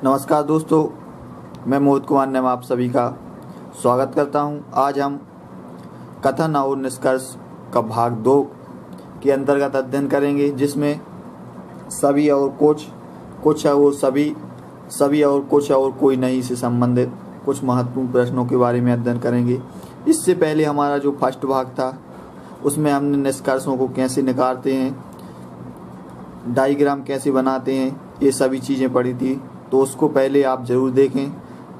नमस्कार दोस्तों, मैं मोहित कुमार ने आप सभी का स्वागत करता हूं। आज हम कथन और निष्कर्ष का भाग 2 के अंतर्गत अध्ययन करेंगे, जिसमें सभी और कुछ और सभी और कुछ और कोई नहीं से संबंधित कुछ महत्वपूर्ण प्रश्नों के बारे में अध्ययन करेंगे। इससे पहले हमारा जो फर्स्ट भाग था उसमें हमने निष्कर्षों को कैसे निकालते हैं, डायग्राम कैसे बनाते हैं, ये सभी चीज़ें पढ़ी थी। तो उसको पहले आप ज़रूर देखें,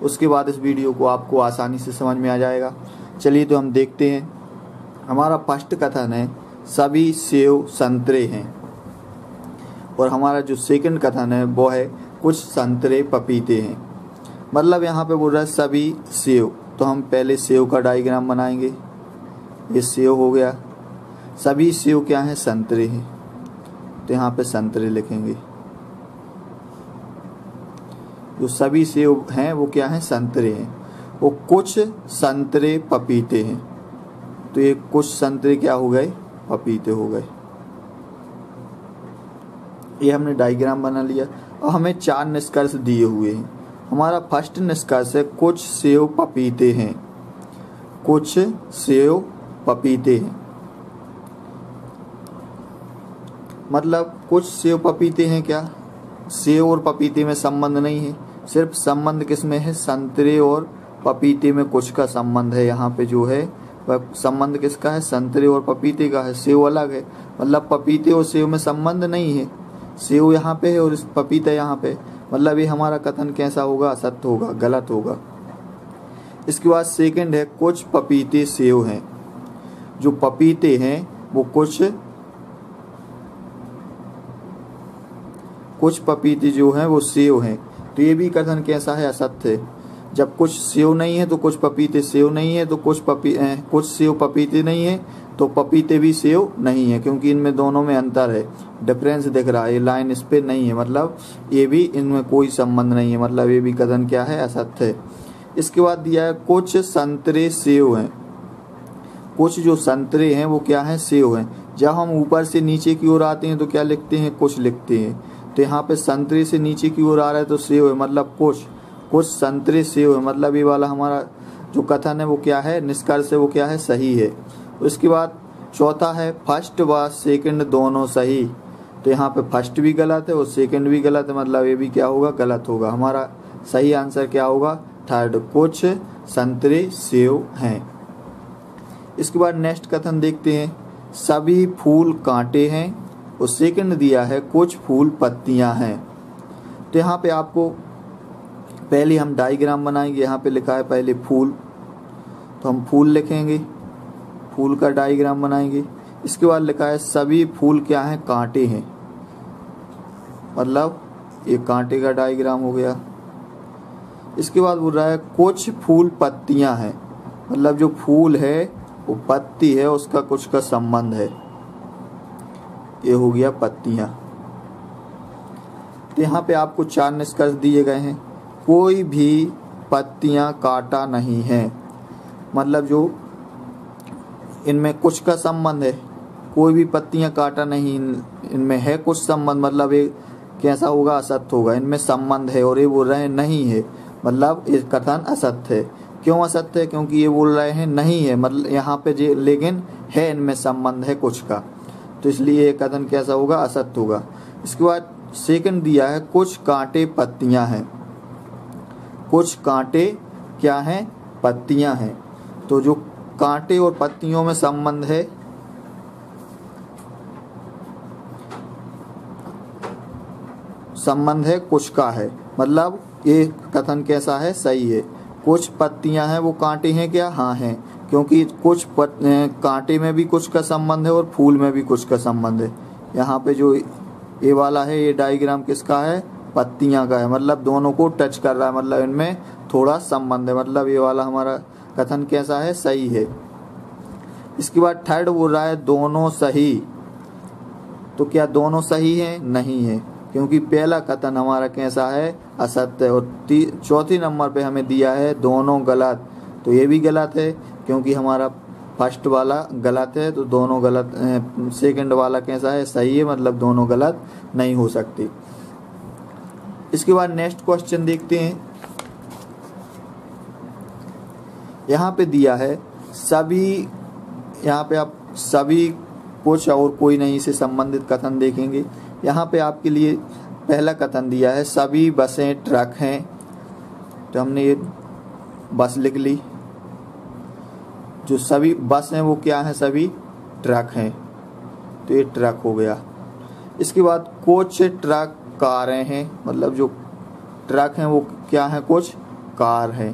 उसके बाद इस वीडियो को आपको आसानी से समझ में आ जाएगा। चलिए तो हम देखते हैं। हमारा फर्स्ट कथन है सभी सेव संतरे हैं, और हमारा जो सेकंड कथन है वो है कुछ संतरे पपीते हैं। मतलब यहाँ पे बोल रहा है सभी सेव, तो हम पहले सेव का डायग्राम बनाएंगे। ये सेव हो गया। सभी सेव क्या हैं? संतरे हैं, तो यहाँ पे संतरे लिखेंगे। जो सभी सेव हैं वो क्या हैं? संतरे हैं। वो कुछ संतरे पपीते हैं, तो ये कुछ संतरे क्या हो गए? पपीते हो गए। ये हमने डायग्राम बना लिया। और हमें 4 निष्कर्ष दिए हुए हैं। हमारा फर्स्ट निष्कर्ष है कुछ सेव पपीते हैं। कुछ सेव पपीते हैं, मतलब कुछ सेव पपीते हैं। क्या सेव और पपीते में संबंध नहीं है, सिर्फ संबंध किस में है? संतरे और पपीते में कुछ का संबंध है। यहाँ पे जो है वह संबंध किसका है? संतरे और पपीते का है। सेव अलग है, मतलब पपीते और सेव में संबंध नहीं है। सेव यहाँ पे है और पपीता यहाँ पे, मतलब ये हमारा कथन कैसा होगा? असत्य होगा, गलत होगा। इसके बाद सेकंड है कुछ पपीते सेव हैं। जो पपीते हैं वो कुछ पपीते जो हैं वो सेव हैं, तो ये भी कथन कैसा है? असत्य है। जब कुछ सेव नहीं है तो कुछ पपीते सेव नहीं है, तो कुछ सेव पपीते नहीं है तो पपीते भी सेव नहीं है, क्योंकि इनमें दोनों में अंतर है, डिफरेंस दिख रहा है। ये लाइन इस पे नहीं है, मतलब ये भी इनमें कोई संबंध नहीं है, मतलब ये भी कथन क्या है? असत्य है। इसके बाद दिया है कुछ संतरे सेव हैं। कुछ जो संतरे हैं वो क्या है? सेव हैं। जब हम ऊपर से नीचे की ओर आते हैं तो क्या लिखते हैं? कुछ लिखते हैं। तो यहाँ पे संतरे से नीचे की ओर आ रहा है तो सेव है, मतलब कुछ संतरे सेव है, मतलब ये वाला हमारा जो कथन है वो क्या है? निष्कर्ष है वो क्या है? सही है। उसके बाद चौथा है फर्स्ट व सेकंड दोनों सही। तो यहाँ पे फर्स्ट भी गलत है और सेकंड भी गलत है, मतलब ये भी क्या होगा? गलत होगा। हमारा सही आंसर क्या होगा? थर्ड, कुछ संतरे सेव हैं। इसके बाद नेक्स्ट कथन देखते हैं सभी फूल कांटे हैं, और सेकंड दिया है कुछ फूल पत्तियां हैं। तो यहाँ पे आपको पहले हम डायग्राम बनाएंगे। यहाँ पे लिखा है पहले फूल, तो हम फूल लिखेंगे, फूल का डायग्राम बनाएंगे। इसके बाद लिखा है सभी फूल क्या हैं? कांटे हैं, मतलब ये कांटे का डायग्राम हो गया। इसके बाद बोल रहा है कुछ फूल पत्तियां हैं, मतलब जो फूल है वो पत्ती है, उसका कुछ का संबंध है। ये हो गया पत्तियां। तो यहाँ पे आपको 4 निष्कर्ष दिए गए हैं। कोई भी पत्तियां काटा नहीं है, मतलब जो इनमें कुछ का संबंध है। कोई भी पत्तियां काटा नहीं, इनमें है कुछ संबंध, मतलब ये कैसा होगा? असत्य होगा। इनमें संबंध है और ये बोल रहे हैं नहीं है, मतलब ये कथन असत्य है। क्यों असत्य है? क्योंकि ये बोल रहे हैं नहीं है, मतलब यहाँ पे लेकिन है, इनमें संबंध है कुछ का, तो इसलिए ये कथन कैसा होगा? असत्य होगा। इसके बाद सेकंड दिया है कुछ कांटे पत्तियां हैं। कुछ कांटे क्या हैं? पत्तियां हैं। तो जो कांटे और पत्तियों में संबंध है, कुछ का है, मतलब ये कथन कैसा है? सही है। कुछ पत्तियां हैं वो कांटे हैं क्या? हाँ हैं, क्योंकि कुछ कांटे में भी कुछ का संबंध है और फूल में भी कुछ का संबंध है। यहाँ पे जो ये वाला है, ये डायग्राम किसका है? पत्तियां का है, मतलब दोनों को टच कर रहा है, मतलब इनमें थोड़ा संबंध है, मतलब ये वाला हमारा कथन कैसा है? सही है। इसके बाद थर्ड बोल रहा है दोनों सही। तो क्या दोनों सही है? नहीं है, क्योंकि पहला कथन हमारा कैसा है? असत्य है। और चौथे नंबर पे हमें दिया है दोनों गलत, तो ये भी गलत है, क्योंकि हमारा फर्स्ट वाला गलत है तो दोनों गलत, सेकंड वाला कैसा है? सही है, मतलब दोनों गलत नहीं हो सकती। इसके बाद नेक्स्ट क्वेश्चन देखते हैं। यहाँ पे दिया है सभी, यहाँ पे आप सभी कुछ और कोई नहीं से संबंधित कथन देखेंगे। यहाँ पे आपके लिए पहला कथन दिया है सभी बसें ट्रक हैं, तो हमने ये बस लिख ली। जो सभी बस हैं वो क्या है, सभी ट्रक हैं, तो ये ट्रक हो गया। इसके बाद कुछ ट्रक कारें हैं, मतलब जो ट्रक हैं वो क्या है, कुछ कार हैं,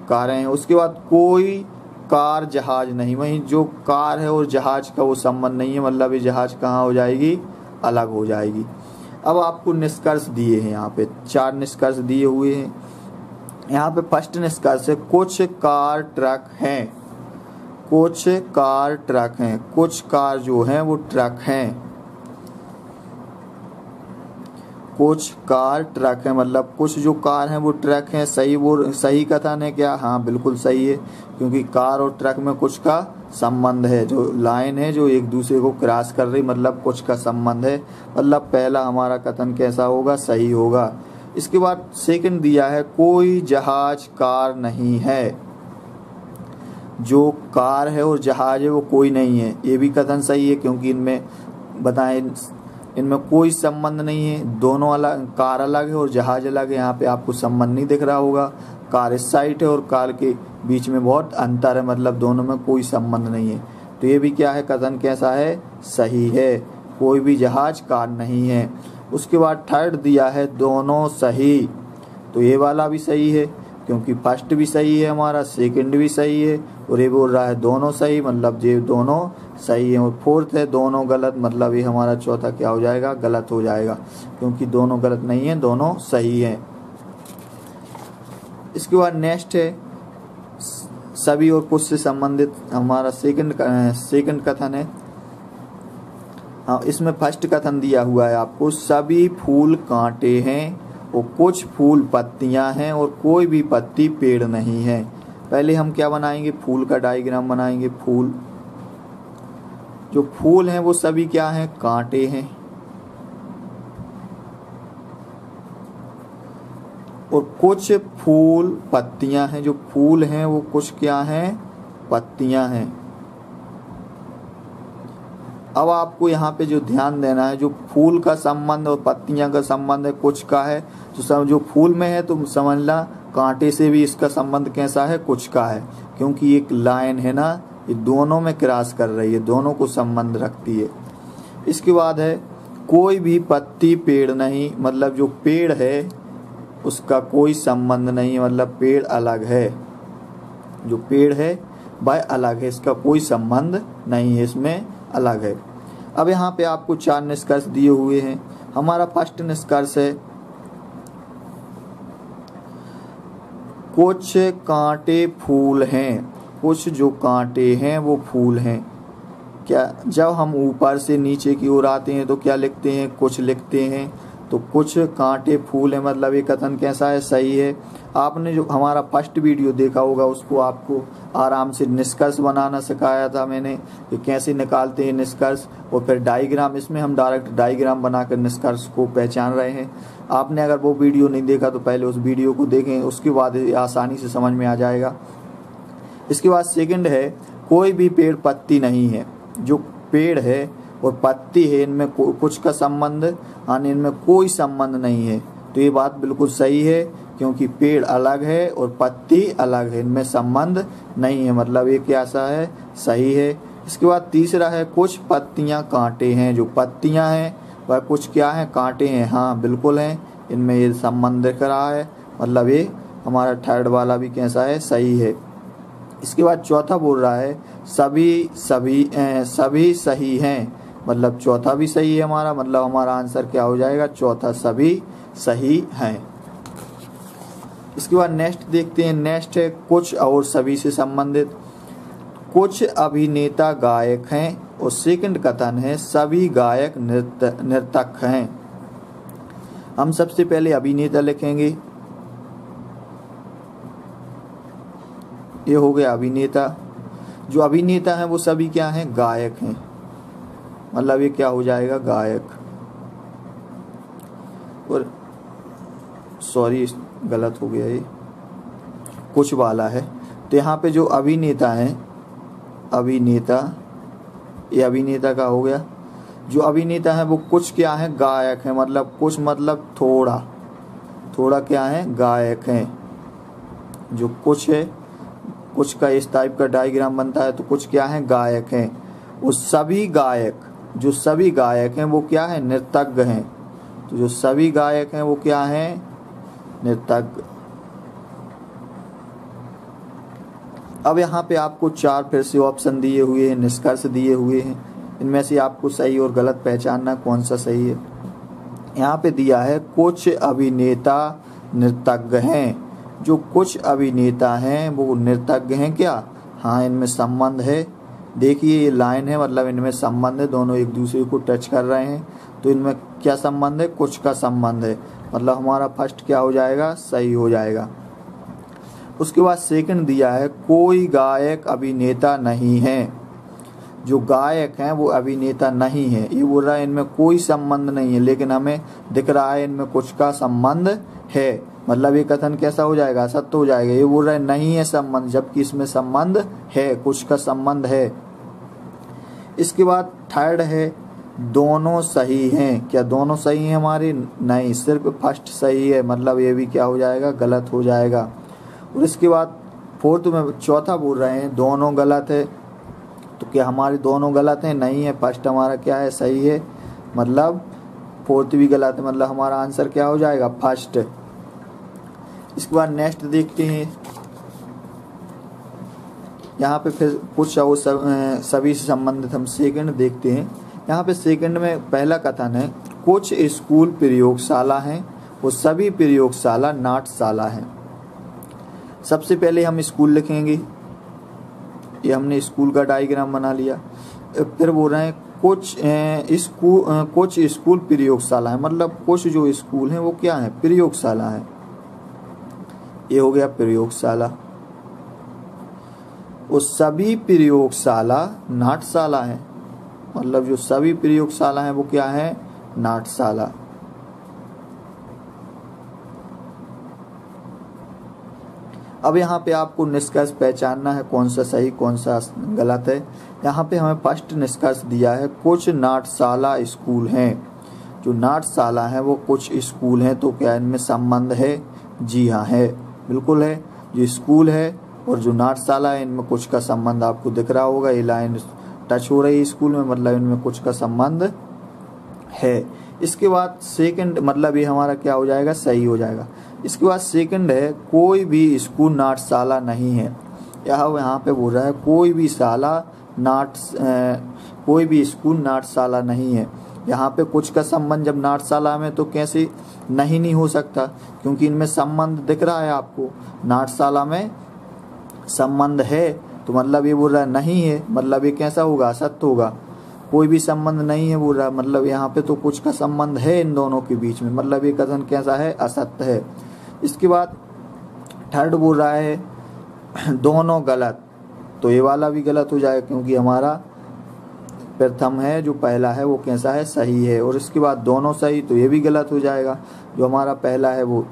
कारें हैं। उसके बाद कोई कार जहाज नहीं, वहीं जो कार है और जहाज का वो संबंध नहीं है, मतलब ये जहाज कहाँ हो जाएगी, अलग हो जाएगी। अब आपको निष्कर्ष दिए हैं, यहाँ पे 4 निष्कर्ष दिए हुए हैं। यहाँ पे फर्स्ट निष्कर्ष है कुछ कार ट्रक हैं, कुछ कार ट्रक हैं, कुछ कार जो हैं वो ट्रक हैं, कुछ कार ट्रक हैं, मतलब कुछ जो कार हैं वो ट्रक हैं। सही, वो सही कथन है क्या, हाँ बिल्कुल सही है, क्योंकि कार और ट्रक में कुछ का संबंध है, जो लाइन है जो एक दूसरे को क्रॉस कर रही, मतलब कुछ का संबंध है, मतलब पहला हमारा कथन कैसा होगा, सही होगा। इसके बाद सेकंड दिया है कोई जहाज कार नहीं है, जो कार है और जहाज है वो कोई नहीं है, ये भी कथन सही है, क्योंकि इनमें बताएं इनमें कोई संबंध नहीं है, दोनों अलग, कार अलग है और जहाज अलग है। यहाँ पे आपको संबंध नहीं दिख रहा होगा, कार इस साइड है और कार के बीच में बहुत अंतर है, मतलब दोनों में कोई संबंध नहीं है, तो ये भी क्या है, कथन कैसा है, सही है, कोई भी जहाज कार नहीं है। उसके बाद थर्ड दिया है दोनों सही, तो ये वाला भी सही है, क्योंकि फर्स्ट भी सही है हमारा, सेकंड भी सही है, और ये बोल रहा है दोनों सही, मतलब ये दोनों सही है। और फोर्थ है दोनों गलत, मतलब ये हमारा चौथा क्या हो जाएगा, गलत हो जाएगा, क्योंकि दोनों गलत नहीं है, दोनों सही है। इसके बाद नेक्स्ट है सभी और कुछ से संबंधित हमारा सेकंड कथन है। हाँ, इसमें फर्स्ट कथन दिया हुआ है आपको सभी फूल कांटे हैं और कुछ फूल पत्तियां हैं और कोई भी पत्ती पेड़ नहीं है। पहले हम क्या बनाएंगे, फूल का डायग्राम बनाएंगे। फूल, जो फूल हैं वो सभी क्या हैं, कांटे हैं, और कुछ फूल पत्तियां हैं, जो फूल हैं वो कुछ क्या हैं, पत्तियां हैं। अब आपको यहाँ पे जो ध्यान देना है, जो फूल का संबंध और पत्तियां का संबंध है कुछ का है, तो जो फूल में है तो समझना कांटे से भी इसका संबंध कैसा है, कुछ का है, क्योंकि एक लाइन है ना, ये दोनों में क्रॉस कर रही है, दोनों को संबंध रखती है। इसके बाद है कोई भी पत्ती पेड़ नहीं, मतलब जो पेड़ है उसका कोई संबंध नहीं, मतलब पेड़ अलग है, जो पेड़ है वह अलग है, इसका कोई संबंध नहीं है, इसमें अलग है। अब यहाँ पे आपको 4 निष्कर्ष दिए हुए हैं। हमारा फर्स्ट निष्कर्ष है कुछ कांटे फूल हैं, कुछ जो कांटे हैं वो फूल हैं। क्या, जब हम ऊपर से नीचे की ओर आते हैं तो क्या लिखते हैं, कुछ लिखते हैं, तो कुछ कांटे फूल है, मतलब ये कथन कैसा है, सही है। आपने जो हमारा फर्स्ट वीडियो देखा होगा उसको आपको आराम से निष्कर्ष बनाना सिखाया था मैंने, कि कैसे निकालते हैं निष्कर्ष, और फिर डायग्राम, इसमें हम डायरेक्ट डायग्राम बनाकर निष्कर्ष को पहचान रहे हैं। आपने अगर वो वीडियो नहीं देखा तो पहले उस वीडियो को देखें, उसके बाद आसानी से समझ में आ जाएगा। इसके बाद सेकंड है कोई भी पेड़ पत्ती नहीं है, जो पेड़ है और पत्ती है इनमें कुछ का संबंध, यानी इनमें कोई संबंध नहीं है, तो ये बात बिल्कुल सही है, क्योंकि पेड़ अलग है और पत्ती अलग है, इनमें संबंध नहीं है, मतलब ये कैसा है, सही है। इसके बाद तीसरा है कुछ पत्तियां कांटे हैं, जो पत्तियां हैं वह कुछ क्या है, कांटे हैं, हाँ बिल्कुल हैं, इनमें ये संबंध दिख रहा है, मतलब ये हमारा थर्ड वाला भी कैसा है, सही है। इसके बाद चौथा बोल रहा है सभी सही हैं, मतलब चौथा भी सही है हमारा, मतलब हमारा आंसर क्या हो जाएगा, चौथा सभी सही हैं। इसके बाद नेक्स्ट देखते हैं। नेक्स्ट है कुछ और सभी से संबंधित, कुछ अभिनेता गायक हैं, और सेकंड कथन है सभी गायक नर्तक हैं। हम सबसे पहले अभिनेता लिखेंगे, ये हो गया अभिनेता। जो अभिनेता हैं वो सभी क्या हैं, गायक हैं, मतलब ये क्या हो जाएगा, गायक। और सॉरी गलत हो गया, ये कुछ वाला है। तो यहाँ पे जो अभिनेता है, अभिनेता, ये अभिनेता का हो गया। जो अभिनेता है वो कुछ क्या है, गायक है। मतलब कुछ मतलब थोड़ा, थोड़ा क्या है, गायक है। जो कुछ है, कुछ का इस टाइप का डायग्राम बनता है, तो कुछ क्या है, गायक है। वो सभी गायक, जो सभी गायक हैं वो क्या है, नृतज्ञ हैं। तो जो सभी गायक हैं वो क्या है, नृतज्ञ। अब यहाँ पे आपको 4 फिर से ऑप्शन दिए हुए हैं, निष्कर्ष दिए हुए हैं। इनमें से आपको सही और गलत पहचानना कौन सा सही है। यहाँ पे दिया है कुछ अभिनेता नृतज्ञ हैं। जो कुछ अभिनेता हैं वो नृतज्ञ हैं क्या, हाँ, इनमें संबंध है। देखिए ये लाइन है, मतलब इनमें संबंध है, दोनों एक दूसरे को टच कर रहे हैं। तो इनमें क्या संबंध है, कुछ का संबंध है। मतलब हमारा फर्स्ट क्या हो जाएगा, सही हो जाएगा। उसके बाद सेकंड दिया है कोई गायक अभिनेता नहीं है। जो गायक हैं वो अभिनेता नहीं है। ये बोल रहा है इनमें कोई संबंध नहीं है, लेकिन हमें दिख रहा है इनमें कुछ का संबंध है। मतलब ये कथन कैसा हो जाएगा, सत्य हो जाएगा। ये बोल रहा है नहीं है संबंध, जबकि इसमें संबंध है, कुछ का संबंध है। इसके बाद थर्ड है दोनों सही हैं। क्या दोनों सही हैं हमारे, नहीं, सिर्फ फर्स्ट सही है। मतलब ये भी क्या हो जाएगा, गलत हो जाएगा। और इसके बाद फोर्थ में चौथा बोल रहे हैं दोनों गलत है। तो क्या हमारे दोनों गलत हैं, नहीं है, फर्स्ट हमारा क्या है, सही है। मतलब फोर्थ भी गलत है। मतलब हमारा आंसर क्या हो जाएगा, फर्स्ट। इसके बाद नेक्स्ट देखते हैं। यहाँ पे फिर कुछ और सभी से संबंधित हम सेकंड देखते हैं। यहाँ पे सेकंड में पहला कथन है कुछ स्कूल प्रयोगशाला हैं, वो सभी प्रयोगशाला नाट्यशाला हैं। सबसे पहले हम स्कूल लिखेंगे, ये हमने स्कूल का डायग्राम बना लिया। फिर बोल रहे हैं कुछ स्कूल प्रयोगशाला है। मतलब कुछ जो स्कूल हैं वो क्या है, प्रयोगशाला है। ये हो गया प्रयोगशाला। वो सभी प्रयोगशाला नाट्यशाला है। मतलब जो सभी प्रयोगशाला है वो क्या है, नाट्यशाला। अब यहाँ पे आपको निष्कर्ष पहचानना है कौन सा सही कौन सा गलत है। यहाँ पे हमें फर्स्ट निष्कर्ष दिया है कुछ नाट्यशाला स्कूल हैं। जो नाट्यशाला है वो कुछ स्कूल हैं। तो क्या इनमें संबंध है, जी हाँ है, बिल्कुल है। जो स्कूल है और जो नाट्यशाला है इनमें कुछ का संबंध आपको दिख रहा होगा। ये लाइन टच हो रही है स्कूल में, मतलब इनमें कुछ का संबंध है। इसके बाद सेकंड, मतलब ये हमारा क्या हो जाएगा, सही हो जाएगा। इसके बाद सेकंड है कोई भी स्कूल नाट्यशाला नहीं है। यहाँ पे बोल रहा है कोई भी स्कूल नाट्यशाला नहीं है। यहाँ पे कुछ का संबंध जब नाट्यशाला में तो कैसे नहीं हो सकता, क्योंकि इनमें संबंध दिख रहा है आपको। नाट्यशाला में संबंध है, तो मतलब ये बोल रहा है नहीं है, मतलब ये कैसा होगा, असत्य होगा। कोई भी संबंध नहीं है बोल रहा है, मतलब यहाँ पे तो कुछ का संबंध है इन दोनों के बीच में। मतलब ये कथन कैसा है, असत्य है। इसके बाद थर्ड बोल रहा है दोनों गलत। तो ये वाला भी गलत हो जाएगा, क्योंकि हमारा प्रथम है जो पहला है वो कैसा है, सही है। और इसके बाद दोनों सही, तो ये भी गलत हो जाएगा। जो हमारा पहला है वो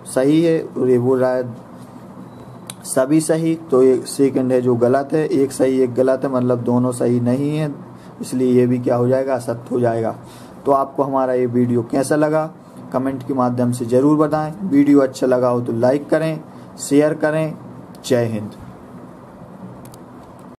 सही है और ये बोल रहा है सभी सही, तो ये सेकंड है जो गलत है। एक सही एक गलत है, मतलब दोनों सही नहीं है, इसलिए ये भी क्या हो जाएगा, असत्य हो जाएगा। तो आपको हमारा ये वीडियो कैसा लगा कमेंट के माध्यम से जरूर बताएं। वीडियो अच्छा लगा हो तो लाइक करें, शेयर करें। जय हिंद।